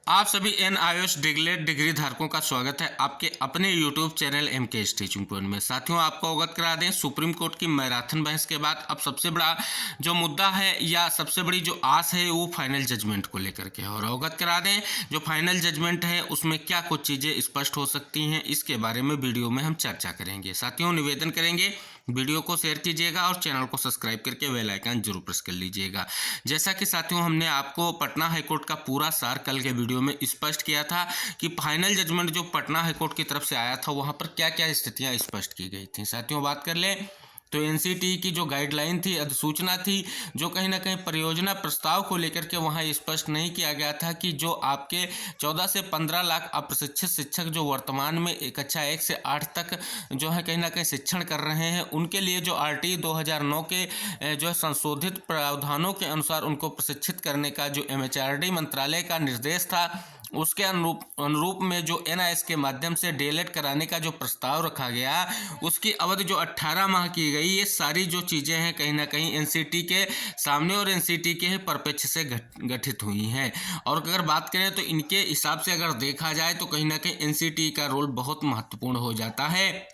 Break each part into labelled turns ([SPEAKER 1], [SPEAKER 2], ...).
[SPEAKER 1] आप सभी NIOS DElEd degree धारकों का स्वागत है आपके अपने YouTube channel MK teaching point में। साथियों, आपको अवगत करा दें, सुप्रीम कोर्ट की मैराथन बहस के बाद अब सबसे बड़ा जो मुद्दा है या सबसे बड़ी जो आस है वो फाइनल जजमेंट को लेकर के है। और अवगत करा दें, जो फाइनल जजमेंट है उसमें क्या कुछ चीज़ें स्पष्ट हो सकती हैं, इसके बारे में वीडियो में हम चर्चा करेंगे। साथियों, निवेदन करेंगे वीडियो को शेयर कीजिएगा और चैनल को सब्सक्राइब करके बेल आइकन जरूर प्रेस कर लीजिएगा। जैसा कि साथियों, हमने आपको पटना हाईकोर्ट का पूरा सार कल के वीडियो में स्पष्ट किया था कि फाइनल जजमेंट जो पटना हाईकोर्ट की तरफ से आया था वहां पर क्या क्या स्थितियां स्पष्ट की गई थी। साथियों, बात कर लें तो एनसीटी की जो गाइडलाइन थी, अधिसूचना थी, जो कहीं ना कहीं परियोजना प्रस्ताव को लेकर के वहाँ स्पष्ट नहीं किया गया था कि जो आपके 14 से 15 लाख अप्रशिक्षित शिक्षक जो वर्तमान में कक्षा 1 से 8 तक जो है कहीं ना कहीं शिक्षण कर रहे हैं, उनके लिए जो RT 2009 के जो है संशोधित प्रावधानों के अनुसार उनको प्रशिक्षित करने का जो MHRD मंत्रालय का निर्देश था, उसके अनुरूप में जो NIS के माध्यम से डीएलएड कराने का जो प्रस्ताव रखा गया, उसकी अवधि जो 18 माह की गई, ये सारी जो चीज़ें हैं कहीं ना कहीं एनसीटी के सामने और एनसीटी के परिप्रेक्ष्य से गठित हुई हैं। और अगर बात करें तो इनके हिसाब से अगर देखा जाए तो कहीं ना कहीं एनसीटी का रोल बहुत महत्वपूर्ण हो जाता है।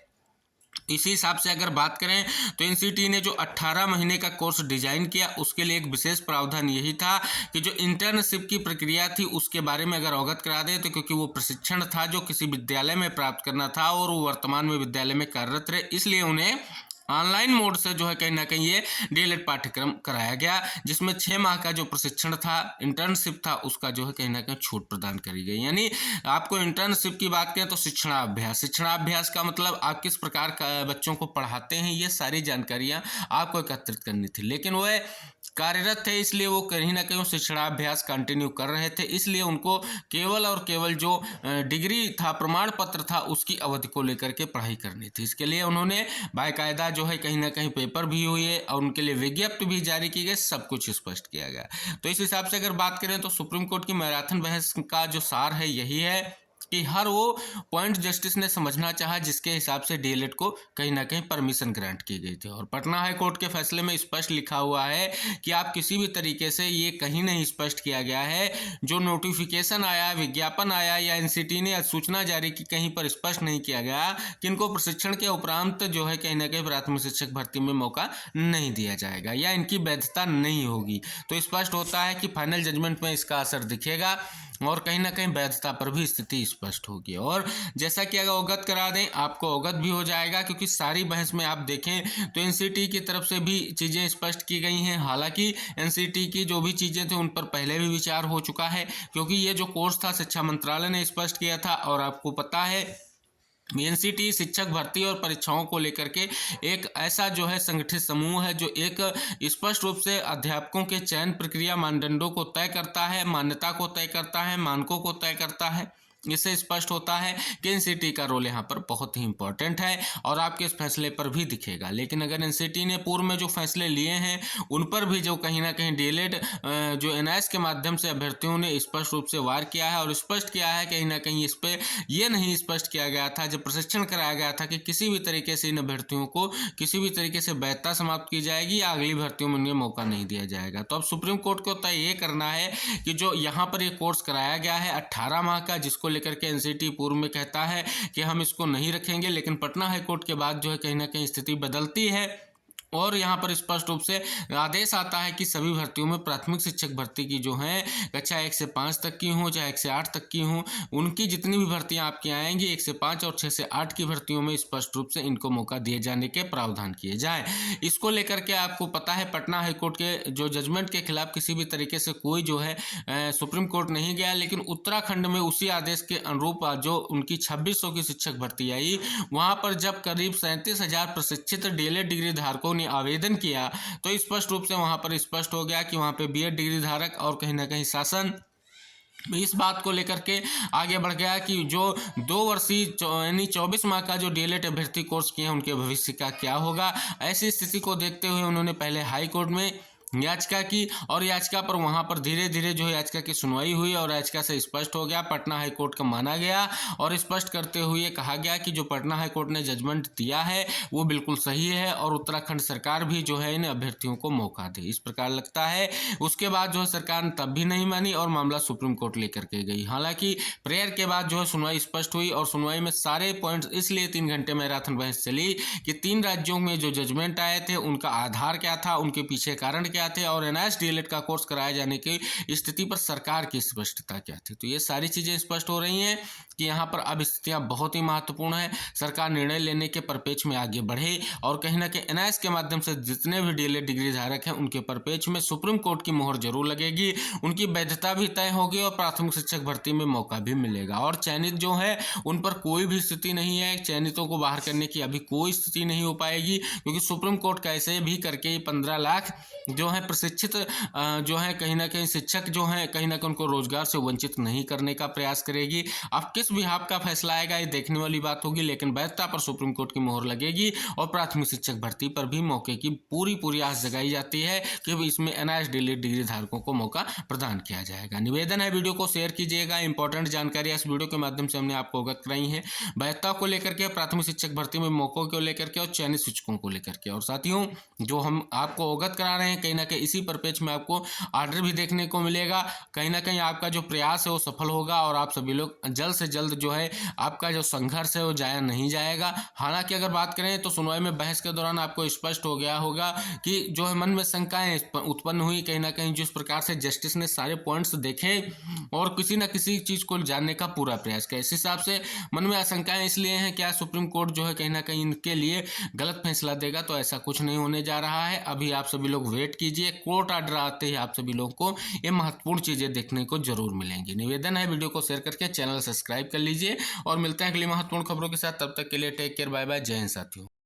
[SPEAKER 1] इसी हिसाब से अगर बात करें तो एनसीटी ने जो 18 महीने का कोर्स डिजाइन किया, उसके लिए एक विशेष प्रावधान यही था कि जो इंटर्नशिप की प्रक्रिया थी उसके बारे में अगर अवगत करा दें, तो क्योंकि वो प्रशिक्षण था जो किसी विद्यालय में प्राप्त करना था और वो वर्तमान में विद्यालय में कार्यरत रहे, इसलिए उन्हें ऑनलाइन मोड से जो है कहीं ना कहीं ये डीएलएड पाठ्यक्रम कराया गया, जिसमें 6 माह का जो प्रशिक्षण था, इंटर्नशिप था, उसका जो है कहीं ना कहीं छूट प्रदान करी गई। यानी आपको इंटर्नशिप की बात करें तो शिक्षणाभ्यास का मतलब आप किस प्रकार का बच्चों को पढ़ाते हैं, ये सारी जानकारियां आपको एकत्रित करनी थी। लेकिन वह कार्यरत थे, इसलिए वो कहीं ना कहीं शिक्षणाभ्यास कंटिन्यू कर रहे थे, इसलिए उनको केवल और केवल जो डिग्री था, प्रमाण पत्र था, उसकी अवधि को लेकर के पढ़ाई करनी थी। इसके लिए उन्होंने बाकायदा जो है कहीं ना कहीं पेपर भी हुए और उनके लिए विज्ञप्ति भी जारी की गई, सब कुछ स्पष्ट किया गया। तो इस हिसाब से अगर बात करें तो सुप्रीम कोर्ट की मैराथन बहस का जो सार है यही है कि हर वो पॉइंट जस्टिस ने समझना चाहा जिसके हिसाब से डीएलएड को कहीं ना कहीं परमिशन ग्रांट की गई थी। और पटना हाई कोर्ट के फैसले में स्पष्ट लिखा हुआ है कि आप किसी भी तरीके से, ये कहीं नहीं स्पष्ट किया गया है, जो नोटिफिकेशन आया, विज्ञापन आया या एनसीटी ने सूचना जारी की, कहीं पर स्पष्ट नहीं किया गया कि इनको प्रशिक्षण के उपरांत जो है कहीं ना कहीं प्राथमिक शिक्षक भर्ती में मौका नहीं दिया जाएगा या इनकी वैधता नहीं होगी। तो स्पष्ट होता है कि फाइनल जजमेंट में इसका असर दिखेगा और कहीं ना कहीं वैधता पर भी स्थिति स्पष्ट होगी। और जैसा कि अगर अवगत करा दें, आपको अवगत भी हो जाएगा, क्योंकि सारी बहस में आप देखें तो एनसीटी की तरफ से भी चीज़ें स्पष्ट की गई हैं। हालांकि एनसीटी की जो भी चीज़ें थी उन पर पहले भी विचार हो चुका है, क्योंकि ये जो कोर्स था शिक्षा मंत्रालय ने स्पष्ट किया था। और आपको पता है एनसीटी शिक्षक भर्ती और परीक्षाओं को लेकर के एक ऐसा जो है संगठित समूह है जो एक स्पष्ट रूप से अध्यापकों के चयन प्रक्रिया मानदंडों को तय करता है, मान्यता को तय करता है, मानकों को तय करता है। इससे स्पष्ट होता है कि एनसीटी का रोल यहाँ पर बहुत ही इंपॉर्टेंट है और आपके इस फैसले पर भी दिखेगा। लेकिन अगर एनसीटी ने पूर्व में जो फैसले लिए हैं उन पर भी जो कहीं ना कहीं डीएलएड जो NIS के माध्यम से अभ्यर्थियों ने स्पष्ट रूप से वार किया है और स्पष्ट किया है, कहीं ना कहीं इस पर यह नहीं स्पष्ट किया गया था, जब प्रशिक्षण कराया गया था, कि किसी भी तरीके से इन अभ्यर्थियों को किसी भी तरीके से वैधता समाप्त की जाएगी या अगली भर्तियों में उन्हें मौका नहीं दिया जाएगा। तो अब सुप्रीम कोर्ट को तय ये करना है कि जो यहाँ पर ये कोर्स कराया गया है 18 माह का, जिसको लेकर के एनसीटी पूर्व में कहता है कि हम इसको नहीं रखेंगे, लेकिन पटना हाईकोर्ट के बाद जो है कहीं ना कहीं स्थिति बदलती है और यहाँ पर स्पष्ट रूप से आदेश आता है कि सभी भर्तियों में प्राथमिक शिक्षक भर्ती की जो है कक्षा 1 से 5 तक की हो, चाहे 1 से 8 तक की हो, उनकी जितनी भी भर्तियां आपकी आएंगी 1 से 5 और 6 से 8 की भर्तियों में स्पष्ट रूप से इनको मौका दिए जाने के प्रावधान किए जाएं। इसको लेकर के आपको पता है पटना हाईकोर्ट के जो जजमेंट के खिलाफ किसी भी तरीके से कोई जो है सुप्रीम कोर्ट नहीं गया, लेकिन उत्तराखंड में उसी आदेश के अनुरूप जो उनकी 2600 की शिक्षक भर्ती आई, वहाँ पर जब करीब 37,000 प्रशिक्षित डीएलएड डिग्री धारकों ने आवेदन किया तो स्पष्ट रूप से वहां पर स्पष्ट हो गया कि वहां पे बीएड डिग्री धारक और कहीं ना कहीं शासन इस बात को लेकर के आगे बढ़ गया कि जो 2 वर्षीय यानी 24 माह का जो डीएलएड अभ्यर्थी कोर्स किए हैं उनके भविष्य का क्या होगा। ऐसी स्थिति को देखते हुए उन्होंने पहले हाई कोर्ट में याचिका की और याचिका पर वहां पर धीरे धीरे जो है याचिका की सुनवाई हुई और याचिका से स्पष्ट हो गया, पटना हाईकोर्ट का माना गया और स्पष्ट करते हुए कहा गया कि जो पटना हाईकोर्ट ने जजमेंट दिया है वो बिल्कुल सही है और उत्तराखंड सरकार भी जो है इन अभ्यर्थियों को मौका दे, इस प्रकार लगता है। उसके बाद जो है सरकार ने तब भी नहीं मानी और मामला सुप्रीम कोर्ट लेकर के गई। हालांकि प्रेयर के बाद जो है सुनवाई स्पष्ट हुई और सुनवाई में सारे पॉइंट्स इसलिए 3 घंटे मैराथन बहस चली कि 3 राज्यों में जो जजमेंट आए थे उनका आधार क्या था, उनके पीछे कारण क्या थे और एनआईएस डीएलएड का कोर्स कराए जाने की स्थिति पर सरकार की स्पष्टता क्या थी। तो ये सारी चीजें स्पष्ट हो रही हैं कि यहाँ पर अब स्थितियां बहुत ही महत्वपूर्ण है। सरकार निर्णय लेने के परिपेक्ष में आगे बढ़े और कहीं ना कहीं एनआईएस के माध्यम से जितने भी डीएलएड डिग्री धारक हैं उनके परिपेक्ष में सुप्रीम कोर्ट की मोहर जरूर लगेगी, उनकी वैधता भी तय होगी और प्राथमिक शिक्षक भर्ती में मौका भी मिलेगा। और चयनित जो है उन पर कोई भी स्थिति नहीं है, चयनितों को बाहर करने की अभी कोई स्थिति नहीं हो पाएगी, क्योंकि सुप्रीम कोर्ट कैसे भी करके 15 लाख जो है प्रशिक्षित जो है कहीं ना कहीं शिक्षक जो है कहीं ना कहीं उनको रोजगार से वंचित नहीं करने का प्रयास करेगी। अब किस विभाग का फैसला आएगा ये देखने वाली बात होगी, लेकिन वैधता पर सुप्रीम कोर्ट की मोहर लगेगी और प्राथमिक शिक्षक भर्ती पर भी मौके की पूरी आस जगाई जाती है कि इसमें एनआईएस डीएलएड डिग्री धारकों को मौका प्रदान किया जाएगा। निवेदन है वीडियो को शेयर कीजिएगा, इंपॉर्टेंट जानकारी इस वीडियो के माध्यम से हमने आपको अवगत कराई है वैधता को लेकर के, प्राथमिक शिक्षक भर्ती में मौकों को लेकर के और चयनित शिक्षकों को लेकर के। और साथियों जो हम आपको अवगत करा रहे हैं कहीं ना कहीं इसी परिपेक्ष में आपको आर्डर भी देखने को मिलेगा, कहीं ना कहीं आपका जो प्रयास है वो सफल होगा और आप सभी लोग जल्द से जल्द जो है आपका जो संघर्ष है वो जाया नहीं जाएगा। हालांकि अगर बात करें तो सुनवाई में बहस के दौरान आपको स्पष्ट हो गया होगा कि जो है मन में शंकाएं उत्पन्न हुई, कहीं ना कहीं जिस प्रकार से जस्टिस ने सारे पॉइंट्स देखे और किसी न किसी चीज को जानने का पूरा प्रयास किया, इस हिसाब से मन में आशंकाएं इसलिए हैं क्या सुप्रीम कोर्ट जो है कहीं ना कहीं इनके लिए गलत फैसला देगा, तो ऐसा कुछ नहीं होने जा रहा है। अभी आप सभी लोग वेट कीजिए, कोर्ट ऑर्डर आते ही आप सभी लोगों को ये महत्वपूर्ण चीजें देखने को जरूर मिलेंगी। निवेदन है वीडियो को शेयर करके चैनल सब्सक्राइब कर लीजिए और मिलते हैं अगली महत्वपूर्ण खबरों के साथ, तब तक के लिए टेक केयर, बाय बाय, जय हिंद साथियों।